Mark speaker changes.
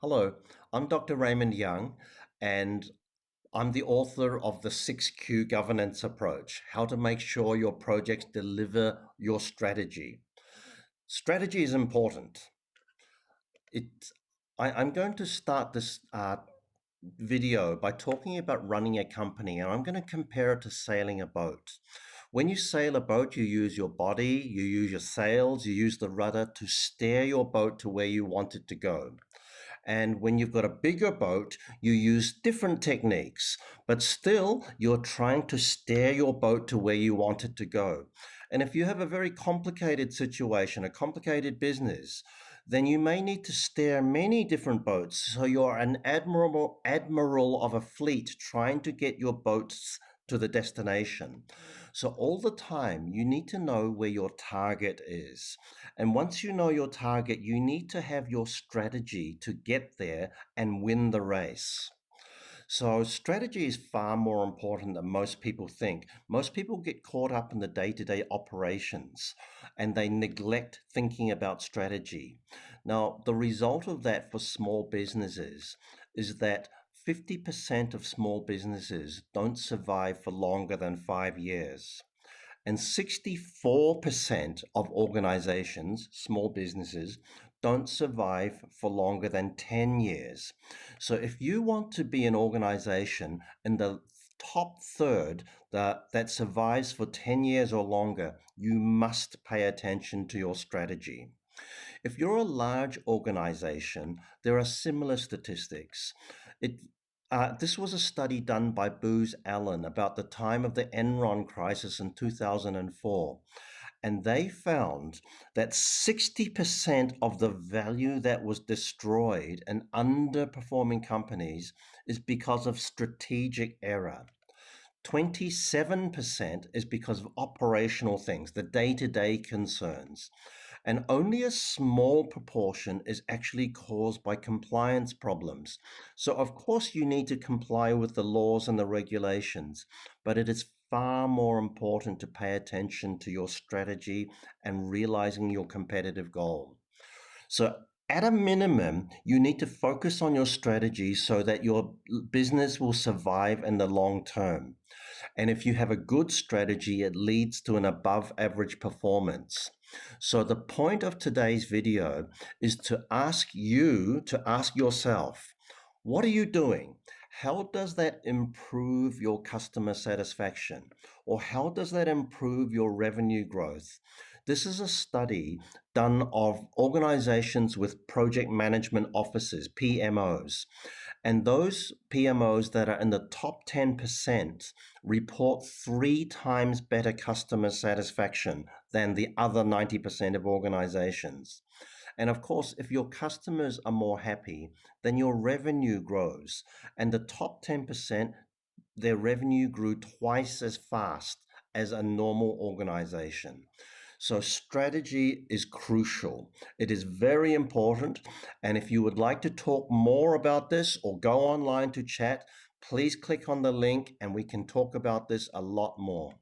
Speaker 1: Hello, I'm Dr. Raymond Young, and I'm the author of the 6Q governance approach, how to make sure your projects deliver your strategy. Strategy is important. It, I'm going to start this video by talking about running a company, and I'm going to compare it to sailing a boat. When you sail a boat, you use your body, you use your sails, you use the rudder to steer your boat to where you want it to go. And when you've got a bigger boat, you use different techniques, but still you're trying to steer your boat to where you want it to go. And if you have a very complicated situation, a complicated business, then you may need to steer many different boats. So you're an admiral of a fleet trying to get your boats to the destination. So all the time, you need to know where your target is. And once you know your target, you need to have your strategy to get there and win the race. So, strategy is far more important than most people think. Most people get caught up in the day to day operations and they neglect thinking about strategy. Now, the result of that for small businesses is that 50% of small businesses don't survive for longer than 5 years. And 64% of organizations, small businesses, don't survive for longer than 10 years. So if you want to be an organization in the top third that survives for 10 years or longer, you must pay attention to your strategy. If you're a large organization, there are similar statistics. It, this was a study done by Booz Allen about the time of the Enron crisis in 2004. And they found that 60% of the value that was destroyed in underperforming companies is because of strategic error. 27% is because of operational things, the day to day concerns. And only a small proportion is actually caused by compliance problems. So, of course, you need to comply with the laws and the regulations, but it is far more important to pay attention to your strategy and realizing your competitive goal. So, at a minimum, you need to focus on your strategy so that your business will survive in the long term. And if you have a good strategy, it leads to an above average performance. So the point of today's video is to ask yourself, what are you doing? How does that improve your customer satisfaction? Or how does that improve your revenue growth? This is a study done of organizations with project management offices, PMOs. And those PMOs that are in the top 10% report 3 times better customer satisfaction than the other 90% of organizations. And of course, if your customers are more happy, then your revenue grows. And the top 10%, their revenue grew twice as fast as a normal organization. So, strategy is crucial. It is very important. And if you would like to talk more about this or go online to chat, please click on the link and we can talk about this a lot more.